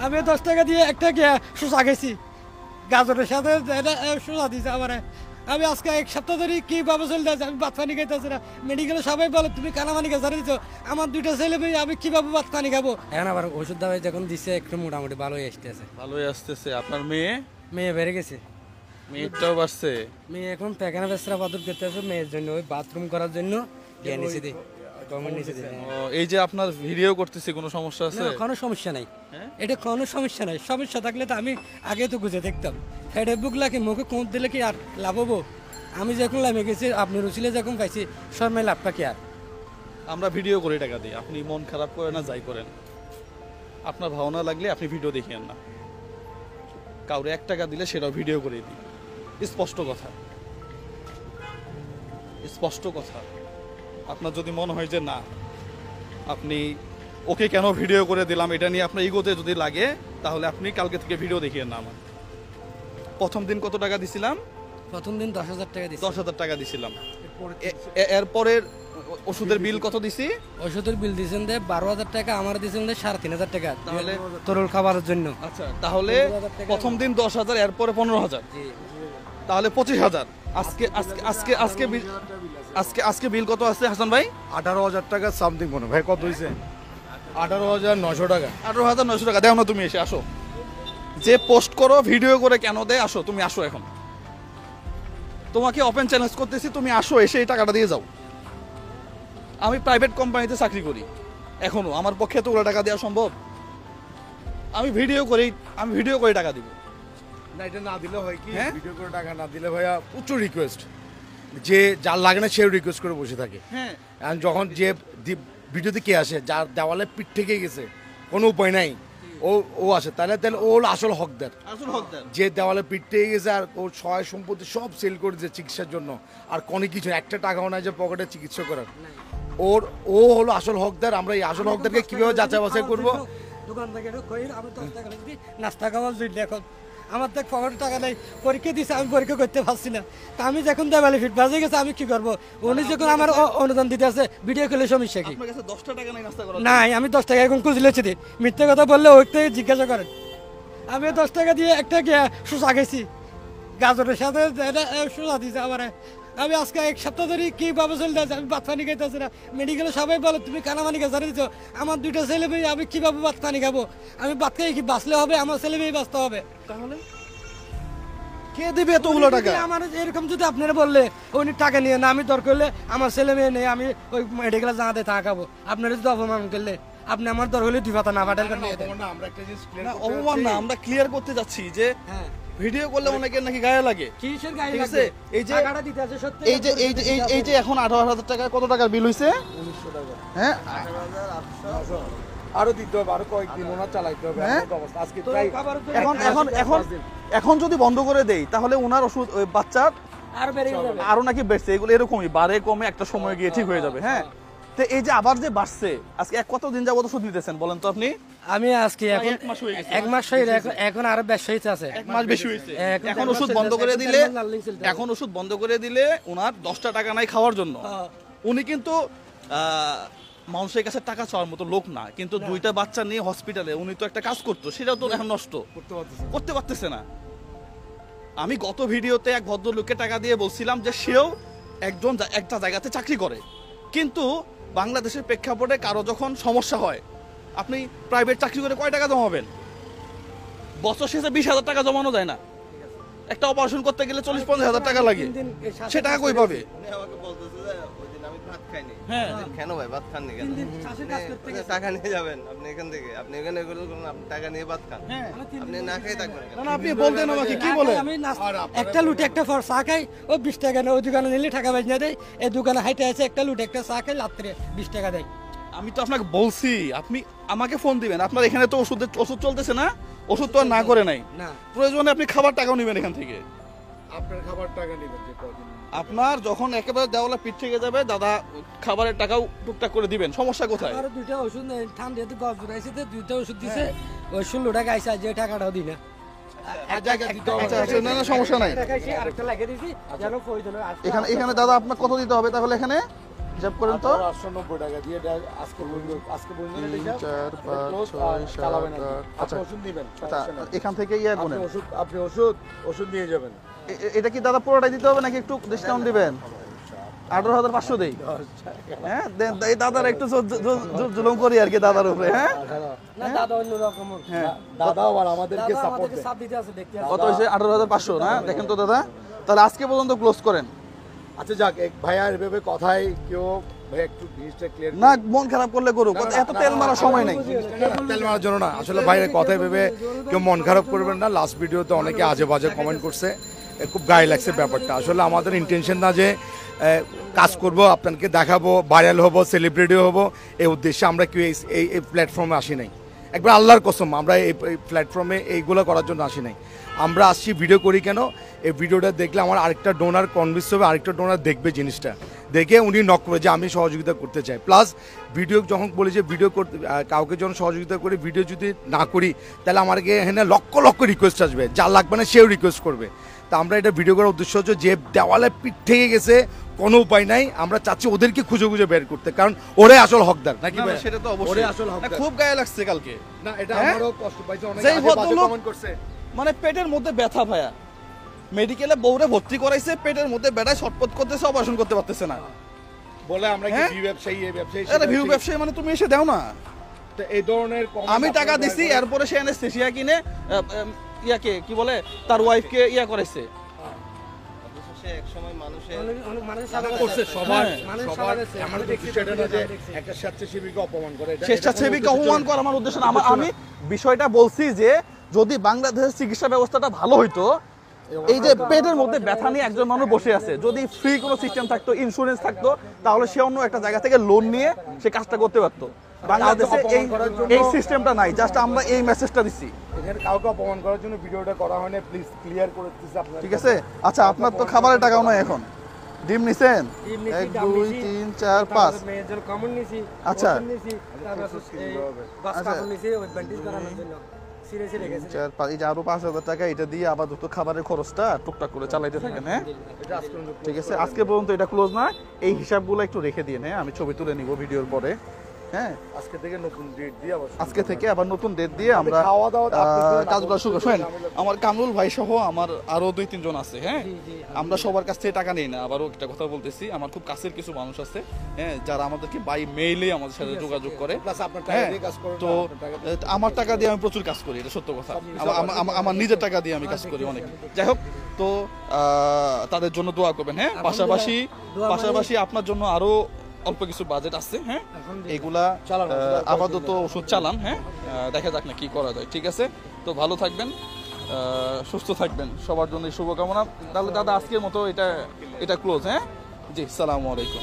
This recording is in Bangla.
আমি 10 টাকা দিয়ে একটা শসা খেয়েছি, গাজরের সাথে শসা দিয়েছে আমার। আমি আজকে এক সপ্তাহ ধরে কীভাবে চলতে আছে, আমি ভাত পানি খাইতেছি না। মেডিকেলে সবাই বলে তুমি কানামানি গাছ দিচ্ছ, আমার 2টা ছেলে মেয়ে, আমি কীভাবে ভাত পানি খাবো? এখন আবার ওষুধ দাওয়াই যখন দিচ্ছে একটু মোটামুটি ভালোই আসতেছে। ভালোই আসতেছে। আপনার মেয়ে? মেয়ে বেড়ে গেছে। মেয়েটাও বাড়ছে? মেয়ে এখন পায়খানা পেছরা পাথর করতে আছে মেয়ের জন্য, ওই বাথরুম করার জন্য নিচে দিই, গভর্নমেন্ট নিচে দিই। এই যে আপনার ভিডিও করতেছি, কোনো সমস্যা আছে? কোনো সমস্যা নাই, এটা কোনো সমস্যা নাই। সমস্যা থাকলে তো আমি আগে তো গুজে দেখতাম। হেডে বুক লাগে মুখে কোঁত দিলে কি আর লাভ হবো? আমি যখন লাভে গেছি, আপনি রুচিলে যখন পাইছি, শর্মায় লাভটা কি আর? আমরা ভিডিও করে টাকা দিই, আপনি মন খারাপ করেন না যাই করেন, আপনার ভাবনা লাগলে আপনি ভিডিও দেখিয়েন না। কাউরে 1 টাকা দিলে সেটাও ভিডিও করে দিই। স্পষ্ট কথা, স্পষ্ট কথা। আপনার যদি মনে হয় যে না, আপনি ওকে কেন ভিডিও করে দিলাম এটা নিয়ে আপনার ইগোতে যদি লাগে, তাহলে আপনি কালকে থেকে ভিডিও দেখিয়েন না আমার। প্রথম দিন কত টাকা দিছিলাম? প্রথম দিন 10,000 টাকা দিছি। 10,000 টাকা দিছিলাম। এরপরের ওষুধের বিল কত দিছি? ওষুধের বিল দিয়েছেন 12,000 টাকা, আমার দিয়েছেন 3,500 টাকা, তাহলে তরল খাবারের জন্য। আচ্ছা, তাহলে প্রথম দিন 10,000, এরপরে 15,000, তাহলে 25,000। আজকে আজকে আজকে আজকে বিল, আজকে বিল কত আছে হাসান ভাই? 18,000 টাকা সামথিং মনে ভাই। কত হয়েছে? 18,900 টাকা। 18,900 টাকা। দেখো না, তুমি এসে আসো, যে পোস্ট করো ভিডিও করে কেন দেয়, আসো তুমি, আসো এখন তোমাকে ওপেন চ্যালেঞ্জ করতেছি, তুমি আসো, এসে এই টাকাটা দিয়ে যাও। আমি প্রাইভেট কোম্পানিতে চাকরি করি, এখনো আমার পক্ষে তো ওরা টাকা দেওয়া সম্ভব? আমি ভিডিও করে টাকা দিব। না, এটা না দিলে হয় কি, হ্যাঁ? ভিডিও করে টাকা না দিলে ভাইয়া প্রচুর রিকোয়েস্ট, যে যার লাগে না সেও রিকোয়েস্ট করে বসে থাকে। হ্যাঁ, আর যখন যে ভিডিওতে কে আসে, যার দেওয়ালে পিঠ থেকে গেছে, কোনো উপায় নাই, ও আসে, তাহলে ও হলো আসল হকদার। আসল হকদার যে দেওয়ালে পিঠ থেকে গেছে আর ওর সহায় সম্পত্তি সব সেল করে দিয়েছে চিকিৎসার জন্য, আর কোনো কিছু একটা টাকাও নাই যে পকেটে চিকিৎসা করার, ও হলো আসল হকদার। আমরা এই আসল হকদারকে কিভাবে যাচাই বাছাই করবো? দোকান থেকে আমি 10 টাকা দিই নাস্তা খাওয়ার জন্য। এখন আমার তো পকেটে টাকা নেই, পরীক্ষা দিছে, আমি পরীক্ষা করতে পারছি না। তা আমি যখন দেওয়ালে ফিট বাজে গেছে, আমি কি করবো? উনি যখন আমার অনুদান দিতে আছে, ভিডিও করলে সমস্যা কি? আপনার কাছে 10 টাকা নাই নাস্তা করার? নাই, আমি 10 টাকা এখন খুঁজলেছি দিই। মিথ্যে কথা বললে ওই থেকে জিজ্ঞাসা করেন। আমি 10 টাকা দিয়ে একটা শসা খেয়েছি, গাজরের সাথে শসা দিয়েছে আমার। আমি আজকে এক সপ্তাহ ধরে কীভাবে চলতে আছে, আমি ভাত পানি খাইতেছি না। মেডিকেলে সবাই বলে তুমি কানামানি গাছ দিচ্ছ, আমার 2টা ছেলে মেয়ে, আমি কীভাবে ভাত পানি খাবো? আমি ভাত খাই কি বাঁচলে হবে? আমার ছেলে মেয়ে বাঁচতে হবে। তাহলে কে দিবে এতগুলো টাকা? আমার এরকম যদি আপনারা বললে উনি টাকা নিয়ে না, আমি দরকার হলে আমার ছেলে মেয়ে নেই, আমি ওই মেডিকেলে জানাতে টাকা খাবো। আপনারা যদি অপমান করলে, আপনি আমার দরকার হলে 2 পাতা না পাঠাল আমরা একটা জিনিস না, অপমান না, আমরা ক্লিয়ার করতে যাচ্ছি যে হ্যাঁ, ভিডিও করলে অনেকের নাকি গায়ে লাগে। কিসের গায়ে ঠিক লাগবে? আছে, এই যে টাকাটা দিতে আছে সত্যি। এই যে এখন 18,000 টাকা, কত টাকার বিল হইছে? 1900 টাকা। হ্যাঁ, আরো দিতে হবে, আরো কয়েকদিন ওনার চালাইতে হবে। হ্যাঁ? এমন তো অবস্থা। আজকে প্রায় এখন যদি বন্ধ করে দেই, তাহলে ওনার ওষুধ, ওই বাচ্চার আর বেড়ে যাবে। আরো নাকি বেড়ছে। এগুলো এরকমই বাড়ে কমে একটা সময় গিয়ে ঠিক হয়ে যাবে। হ্যাঁ, তো এই যে আবার যে বাড়ছে, আজকে কতদিন যাবত ওষুধ নিতেছেন বলেন তো আপনি? আমি আজকে এখন 1 মাস হয়ে গেছে। 1 মাস হয়ে এখন আরো বেশ হইতে আছে। 1 মাস বেশি হয়েছে। এখন এখন 1 ওষুধ মাস বন্ধ চলতে করে আছে, দিলে, 1 মাস লাল চলতে আছে। এখন ওষুধ বন্ধ করে দিলে ওনার 10টা টাকা নাই খাওয়ার জন্য। উনি কিন্তু মানুষের কাছে টাকা চাওয়ার মতো লোক না, কিন্তু 2টা বাচ্চা নিয়ে হসপিটালে উনি তো একটা কাজ করতো, সেটাও তো এখন নষ্ট করতে পারতেছে না। আমি গত ভিডিওতে এক ভদ্রলোককে টাকা দিয়ে বলছিলাম যে সেও একটা জায়গাতে চাকরি করে, কিন্তু বাংলাদেশের প্রেক্ষাপটে কারো যখন সমস্যা হয়, আপনি প্রাইভেট চাকরি করে কয় টাকা জমাবেন? বছর শেষে 20,000 টাকা জমানো যায় না। একটা অপারেশন করতে গেলে 40-50,000 টাকা লাগে, সে টাকা কই পাবে? আমাকে বলতেছে যে ওই দিন আমি ভাত খাইনি। হ্যাঁ, কেন ভাই ভাত খাননি কেন? টাকা নিয়ে যাবেন আপনি এখান থেকে, আপনি এখানে এগুলো করুন, আপনি টাকা নিয়ে ভাত খান। হ্যাঁ, আপনি না খেয়ে থাকবেন কেন? না আপনি বলতেন আমাকে কি বলে? আমি একটা লুটে একটা ফর চা খাই, ও 20 টাকা নেই। ওই দোকানে নিলে টাকা বাজ না দেয়, এই দোকানে হাইটে আছে একটা লুটে একটা চা খাই, রাত্রে 20 টাকা দেয়। আমি তো আপনাকে বলছি, আপনি আমাকে ফোন দিবেন। আপনার এখানে তো ওষুধ চলতেছে না, ওষুধ তো আর না করে নাই। না, প্রয়োজনে আপনি খাবার টাকাও নেবেন এখান থেকে। আপনার খাবার টাকা নেবেন যে কয়দিন। আপনার যখন একেবারে দেওয়ালে পিঠ থেকে যাবে, দাদা খাবারের টাকাও টুকটাক করে দিবেন, সমস্যা কোথায়? আরো 2টা ওষুধ ঠান্ডাতে গজ জুড়াইছে, 2টা ওষুধ দিছে, ওই 16 টাকা আইসা, যে টাকাটাও দিই না। আচ্ছা আচ্ছা, না না সমস্যা নাই। আরেকটা লাগিয়ে দিছি যেন প্রয়োজন হয়। এখানে দাদা আপনার কত দিতে হবে তাহলে? এখানে হিসাব করেন তো 890 টাকা দিয়ে আজকে বলবেন 3 4 5 6 7 8 আচ্ছা ওষুধ নেবেন আচ্ছা এখান থেকে ইয়া গুনেন আপনি ওষুধ নিয়ে যাবেন। এটা কি দাদা পুরোটাই দিতে হবে নাকি একটু ডিসকাউন্ট দিবেন? 18,500 দেই। হ্যাঁ দেন এই দাদার একটু জুলুম করি আর কি দাদার উপরে। হ্যাঁ না দাদা অন্য রকম হ্যাঁ দাদা আবার আমাদেরকে সাপোর্ট দেয়। সাপ দিতে আছে দেখতে কত হয়েছে? 18,500 না? দেখেন তো দাদা, তাহলে আজকে পর্যন্ত ক্লোজ করেন। আচ্ছা যাক, এক ভাইয়া এভাবে কথাই কেউ ভাই একটু জিনিসটা ক্লিয়ার না মন খারাপ করলে করুক, এত তেল মারার সময় নেই। তেল মারার জন্য না, আসলে ভাইয়ের কথাই ভেবে কেউ মন খারাপ করবেন না। লাস্ট ভিডিওতে অনেকে আজে বাজে কমেন্ট করছে, খুব গায়ে লাগছে ব্যাপারটা। আসলে আমাদের ইন্টেনশন না যে কাজ করব, আপনাকে দেখাবো, ভাইরাল হবো, সেলিব্রিটি হবো, এই উদ্দেশ্যে আমরা কেউ এই প্ল্যাটফর্মে আসি নাই। একবার আল্লাহর কসম, আমরা এই প্ল্যাটফর্মে এইগুলো করার জন্য আসি নাই। আমরা আসছি ভিডিও করি কেন, এই ভিডিওটা দেখলে আমার আরেকটা ডোনার কনভিন্স হবে, আরেকটা ডোনার দেখবে জিনিসটা, দেখে উনি নক করে যে আমি সহযোগিতা করতে চাই। প্লাস ভিডিও যখন বলি যে ভিডিও করতে, কাউকে যখন সহযোগিতা করি, ভিডিও যদি না করি তাহলে আমাকে এখানে লক্ষ লক্ষ রিকোয়েস্ট আসবে, যা লাগবে না সেও রিকোয়েস্ট করবে। তা আমরা এটা ভিডিও করার উদ্দেশ্য হচ্ছে যে দেওয়ালে পিঠ থেকে গেছে, কোনো উপায় নাই, আমরা চাচ্ছি ওদেরকে খুঁজে খুঁজে বের করতে, কারণ ওরাই আসল হকদার নাকি না, ভাই? সেটা তো ওরাই অবশ্যই আসল না, হকদার। খুব গায়ে লাগছে কালকে। না এটা হ্যাঁ? আমারও কষ্ট পাইছে, অনেকে যেই আজে বাজে ভদ্রলোক- কমেন্ট করছে। মানে পেটের মধ্যে ব্যথা ভাইয়া, মেডিকেলে বউরে ভর্তি করাইছে, পেটের মধ্যে ব্যথায় ছটপট করতেছে, অপারেশন করতে পারতেছে না। বলে আমরা কি হ্যাঁ? ভিউ ব্যবসায়ী, এই ব্যবসায়ী, আরে ভিউ ব্যবসায়ী মানে তুমি এসে দাও না, তো এই ধরনের comment আমি টাকা আপনারা দিছি, দয়া করে- এরপরে সে অ্যানেস্থেসিয়া কিনে ইয়াকে কি বলে তার ওয়াইফকে ইয়া করাইছে। অথচ সে একসময় মানুষের অনেক মানুষ করছে সবার মানুষ সবার সবার আছে। আমার উদ্দেশ্য এটা না যে একটা স্বেচ্ছাসেবীকে অপমান করে, এটা- স্বেচ্ছাসেবীকে অপমান করা আমার উদ্দেশ্য না। আমি বিষয়টা বলছি যে যদি বাংলাদেশের চিকিৎসা ব্যবস্থাটা ভালো হইতো, এই যে পেটের মধ্যে ব্যথা নিয়ে একজন মানুষ বসে আছে, যদি ফ্রি কোনো সিস্টেম থাকতো, ইন্স্যুরেন্স থাকতো, তাহলে সে অন্য একটা জায়গা থেকে লোন নিয়ে সে কাজটা করতে পারতো। বাংলাদেশে এই সিস্টেমটা নাই, জাস্ট আমরা এই মেসেজটা দিচ্ছি। এখানে কাউকে অপমান করার জন্য ভিডিওটা করা হয়নি, প্লিজ ক্লিয়ার করে দিচ্ছি আপনার। ঠিক আছে? আচ্ছা আপনার তো খাবারের টাকাও নাই এখন, ডিম নিছেন ডিম নিছি, 1 ডাব 2 নিছি, 3 4 5 মেয়ের জন্য কমন নিছি, আচ্ছা। ওষুধ নিছি, তারপর এই বাস আচ্ছা। কাপড় নিছি, ওই ব্যান্ডেজ করানোর জন্য সিরিয়াসলি রেখেছি। 4 5 এই যে আরো 5,000 টাকা এটা দিয়ে আবার দুটো খাবারের খরচটা টুকটাক করে চালাইতে থাকেন। হ্যাঁ এটা আজকে পর্যন্ত ঠিক আছে, আজকে পর্যন্ত এটা ক্লোজ না, এই হিসাবগুলো একটু রেখে দিন। হ্যাঁ আমি ছবি তুলে নিব ভিডিওর পরে। হ্যাঁ আজকে থেকে নতুন ডেট দিয়ে আবার আজকে থেকে আবার নতুন ডেট দিয়ে আমরা খাওয়া দাওয়া কাজগুলো শুরু করি। শোনেন, আমার কামরুল ভাই সহ আমার আরো 2-3 জন আছে। হ্যাঁ আমরা সবার কাছ থেকে টাকা নেই না, আবারও একটা কথা বলতেছি, আমার খুব কাছের কিছু মানুষ আছে, হ্যাঁ যারা আমাদেরকে বাই মেইলে আমাদের সাথে যোগাযোগ করে। প্লাস আপনার টাকা হ্যাঁ দিয়ে কাজ করেন, তো আপনার টাকা দিয়ে- আমার টাকা দিয়ে আমি প্রচুর কাজ করি, এটা সত্য কথা। আমার নিজের টাকা দিয়ে আমি কাজ করি অনেক। যাই হোক, তো তাদের জন্য দোয়া করবেন। হ্যাঁ পাশাপাশি আপনার জন্য আরো অল্প কিছু বাজেট আছে। হ্যাঁ এগুলা আপাতত ওষুধ চালান। হ্যাঁ দেখা যাক না কি করা যায়। ঠিক আছে, তো ভালো থাকবেন, সুস্থ থাকবেন, সবার জন্য শুভকামনা। তাহলে দাদা আজকের মতো এটা ক্লোজ। হ্যাঁ জি, সালামু আলাইকুম।